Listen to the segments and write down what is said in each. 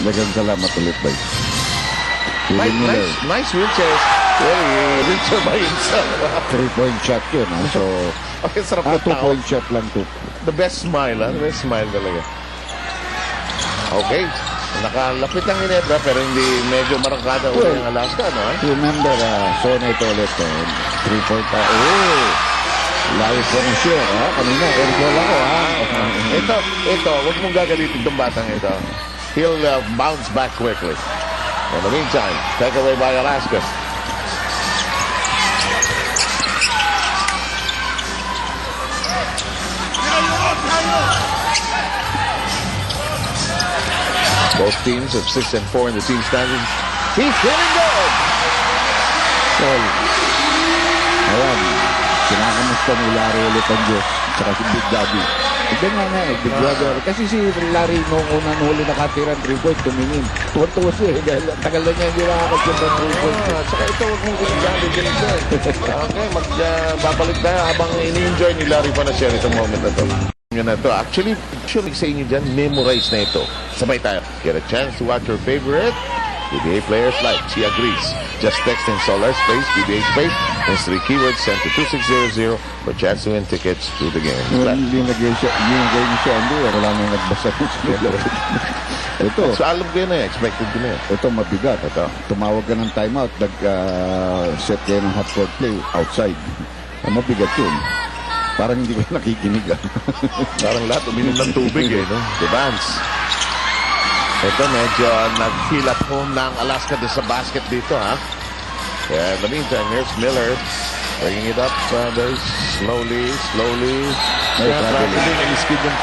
Dagang salamat ulit, Bay. Nice wheelchair. Wheelchair by himself. 3-point shot yun. Ha? So, Okay, sarap na tao. 2-point shot lang to. The best smile, ha? The best smile talaga. Okay. Nakalapit ang Ginebra pero hindi medyo marangkada ulit ang Alaska, no? Remember, Sona ito ulit. 3-point. Larry Fonacier, ha? Kanina, airball ako, ha? Ito, huwag mong gagalitin itong batang ito. He'll bounce back quickly. In the meantime, take away by Alaska. Both teams have 6 and 4 in the team standings. He's feeling good! Well, ayan, kinakamusta ni Larry ulit ang Diyos, saka si Big Daddy. Ito nga, Big Brother. Kasi si Larry nung unang huli nakatira ng 3-point, tumingin. Tuwan-tuwa siya, dahil tagal na niya hindi nakakasya ng 3-point. Saka ito, huwag mong ginagawa. Okay, babalik tayo habang ini-enjoy ni Larry Fonacier itong moment na ito. Actually, sa inyo dyan, memorize na ito. Sabay tayo. Get a chance to watch your favorite PBA players live. She agrees. Just text in Solar Space, PBA Space, and 3 keywords sent to 2600 for chance to win tickets to the game. Hindi nagay niya siya, hindi. Wala nang nagbasa ng schedule. Ito. So, alam ko yun expected ko na yun. Ito, mabigat. Tumawag ka ng timeout, nag-set kayo ng hot court play outside. Mabigat yun. Parang hindi ko nakikinig. Parang lahat uminom ng tubig no? Devance. Ito medyo nag-feel at home na ang Alaska sa basket dito, ha? Yeah, in the meantime, here's Miller. Bringing it up very slowly. Traveling and skid yung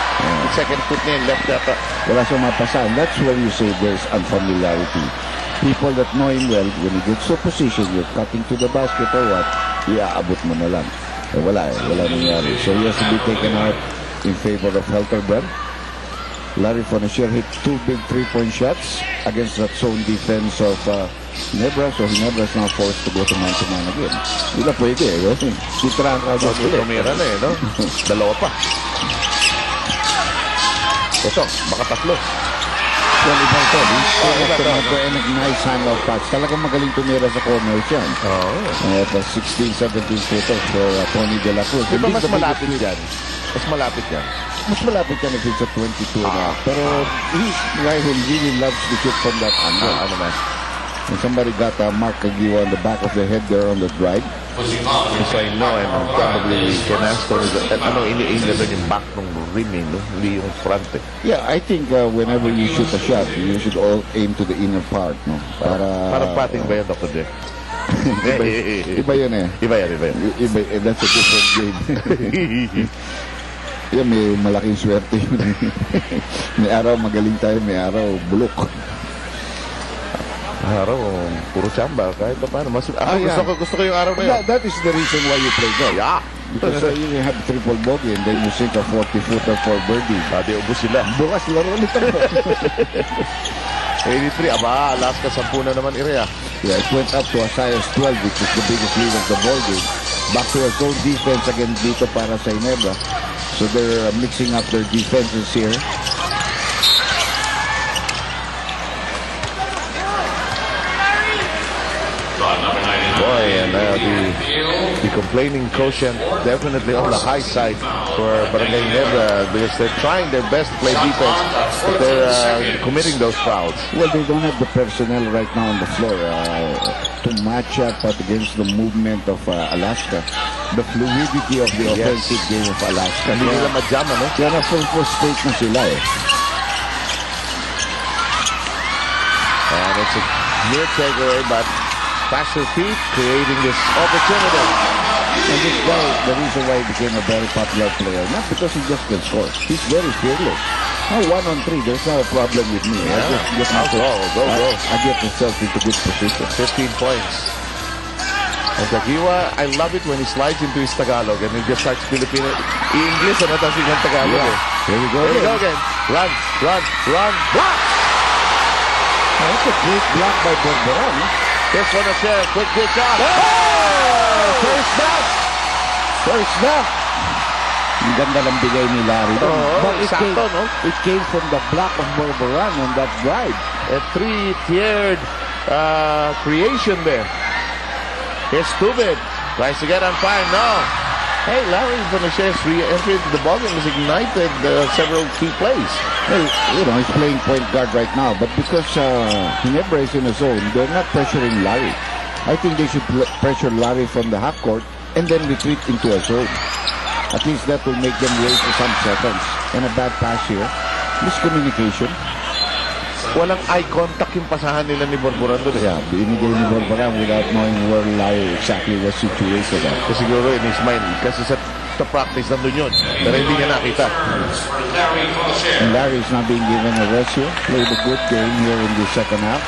second foot niya yung left data. Wala siyang mapasan. That's when you say there's unfamiliarity. People that know him well, when he gets to position, you're cutting to the basket or what, iaabot mo na lang. Wala nangyari. So he has to be taken out in favor of Helterbrand. Larry Fonacier hit 2 big 3-point shots against that zone defense of Ginebra. So Ginebra is now forced to go to man-to-man again. Hindi na pwede, Sitraan ka agad ulit. Tumira na no? Dalawa pa. Ito, baka tatlo. Well, iba ito. Nice hand-off pass. Talagang magaling tumira sa corners yan. Ito, 16-17 footers for Tony De La Cruz. Diba mas malapit yan? Mas malapit yan. Mas malapit yan if it's a 22 na. Pero he's a guy who really loves to shoot from that angle. Ano man? And somebody got Mark Aguiwa on the back of the head there on the drive. Because I know and probably Canaston is iniinda doon yung back ng rim, no? Hindi yung front. Yeah, I think whenever you shoot a shot, you should all aim to the inner part, no? Para pating ba yan, Dr. Jeff? Iba yun eh. Iba yan. That's a different game. Yeah, may malaking swerte yun. May araw magaling tayo, may araw bulok. Araw, puro chamba. Kahit pa paano. Gusto ko yung araw na yun. That is the reason why you play golf. Yeah. Because you have triple bogey and then you sink a 40-footer for birdie. Di ubus sila. Bukas laro ulit ako. 83. Alaska 10 na naman area. Yeah, it went up to as high as 12, which is the biggest lead of the ball game. Back to a zone defense again dito para sa Ginebra. So they're mixing up their defenses here. Boy, and the complaining quotient definitely on the high side for Barangay Ginebra because they're trying their best to play defense, but they're committing those fouls. Well, they don't have the personnel right now on the floor to match up against the movement of Alaska, the fluidity of the offensive game of Alaska. Hindi nila ma-jam, ano? Kaya na full state na sila eh. And it's a near takeaway, but faster feet creating this opportunity. And this guy, the reason why he became a very popular player, not because he just can score. He's very fearless. Now 1-on-3, there's no problem with me. Yeah. I get myself into good position. 15 points. And Aguiwa, I love it when he slides into his Tagalog and he just starts Filipino. English and natasig ng Tagalog. Yeah. Here we go again. Run. Block! That's a great block by Borboran. This one a share. Quick shot. First back. Ang ganda ng bigay ni Larry. doon. Oo, But sakto, no? it came from the block of Borboran on that drive. A three-tiered creation there. Here's Tubid. Tries to get on fire. No. Hey, Larry Bonacier's re-entry into the ballgame has ignited several key plays. Well, he's playing point guard right now, but because Ginebra is in a zone, they're not pressuring Larry. I think they should pressure Larry from the half court and then retreat into a zone. At least that will make them wait for some seconds. And a bad pass here. Miscommunication. Walang eye contact yung pasahan nila ni Borboran doon. Yeah, binigay ni Borboran without knowing where Larry exactly was situated at. Kasi siguro in his mind, kasi sa practice nandun yun. Pero hindi niya nakita. And Larry is not being given a rest here. Played a good game here in the second half.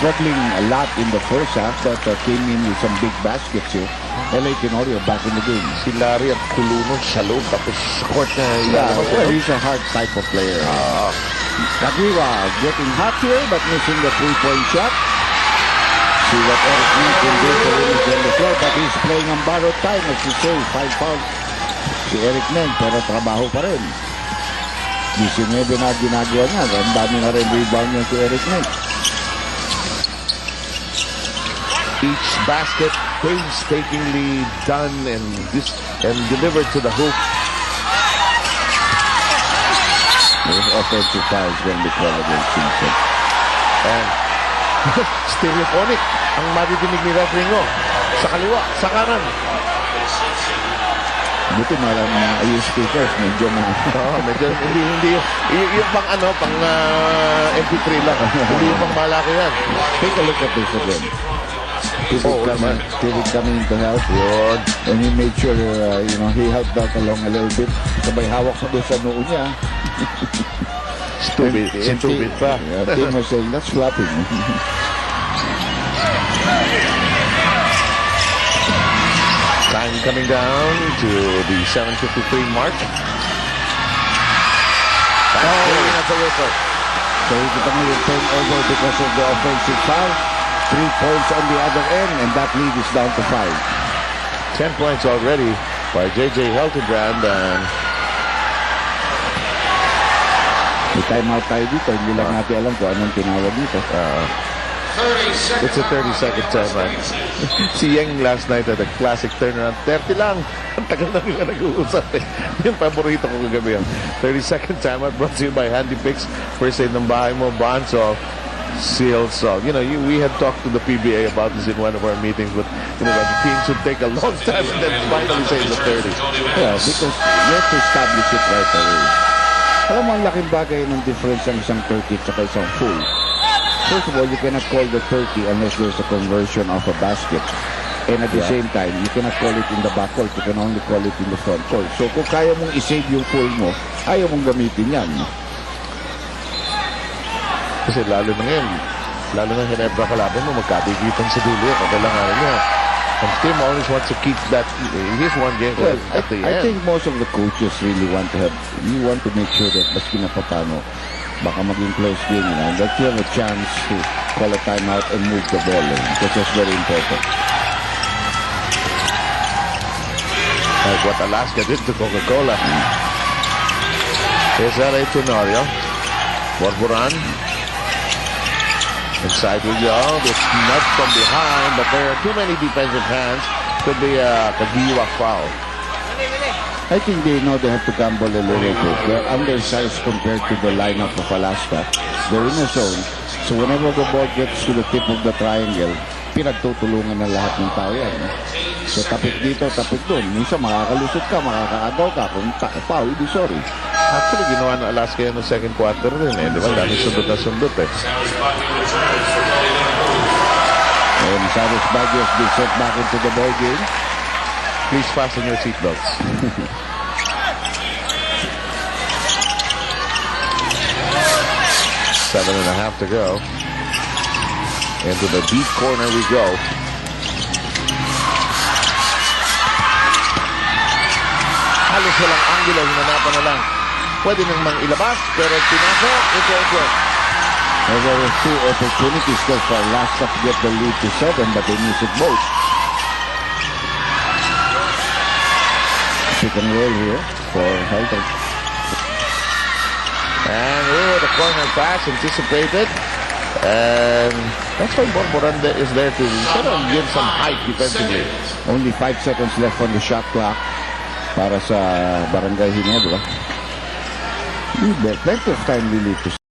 Struggling a lot in the first half, but came in with some big baskets here. L.A. Tenorio back in the game. Si Larry ang kulunod sa loob tapos sa court na Well, he's a hard type of player. Kagiwa getting hot here, but missing the three-point shot. See what Eric Neng can do to win on the floor, but he's playing on borrowed time, as you say. 5 fouls si Eric Neng, pero trabaho pa rin. 19 na ginagawa niya. Ang dami na rin rebound niya si Eric Neng. Each basket painstakingly done and delivered to the hoop. Those offensive fouls going to be called against Simpson. And stereophonic ang madidinig ni referee ngo. Sa kaliwa, sa kanan. Buti na lang mga ayun speakers, medyo na. Medyo hindi yung pang MP3 lang. Hindi yung pang malaki yan. Take a look at this again. David coming to help. Yun. And he made sure, he helped out along a little bit. Sabay hawak pa doon sa noo niya. Stupid pa. Tim was saying, that's slapping. Time coming down to the 7:53 mark. That's a whistle. So he's going to turnover because of the offensive foul. 3 points on the other end, and that lead is down to 5. 10 points already by J.J. Hildebrand. May timeout tayo dito. Hindi lang natin alam kung anong tinawag dito. It's a 30-second timeout. Si Yang last night at a classic turnaround. 30 lang. Ang tagal na nila nag-uusap eh. Yung paborito ko kagabi. 30-second timeout brought to you by Handy Picks. First aid ng bahay mo, Bonso. Seals. We had talked to the PBA about this in one of our meetings, but the team should take a long time and then finally say the 30. Yeah, because you have to establish it right away. Alam mo, ang laking bagay ng difference ng isang 30 at isang full. First of all, you cannot call the 30 unless there's a conversion of a basket. And at the same time, you cannot call it in the backcourt. You can only call it in the front court. So kung kaya mong isave yung full mo, ayaw mong gamitin yan. Kasi lalo na ngayon, lalo na Ginebra kalaban mo, magkadigitan sa dulo. Kailangan niya. And Tim always wants to keep that, his one game at the end. I think most of the coaches really want to make sure that maski na papano, baka maging close game, that you have a chance to call a timeout and move the ball in, because that's very important. Like what Alaska did to Coca-Cola. Here's L.A. Tenorio. Borboran. Inside we go. It's not from behind, but there are too many defensive hands. Could be a Kagiwa foul. I think they know they have to gamble a little bit. They're undersized compared to the lineup of Alaska. They're in a zone. So whenever the ball gets to the tip of the triangle, pinagtutulungan ng lahat ng tao yan. So tapik dito, tapik doon. Minsan makakalusot ka, makakaagaw ka. Kung foul, di sorry. Actually, ginawa ng Alaska yan ng second quarter rin eh. Di ba? Dami sundot na sundot eh. And Cyrus Baguio has been sent back into the ball game. Please fasten your seatbelts. 7.5 to go. Into the deep corner we go. Halos walang angulo, hinanapan na lang. Pwede nang mang ilabas, pero pinasok, ito. Well, there were 2 opportunities there for Alaska to get the lead to 7, but they missed it both. pick and roll here for Halter. And the corner pass anticipated. And that's why Borboranda is there to sort of give some height defensively. Only 5 seconds left on the shot clock para sa Barangay Ginebra. Plenty of time really to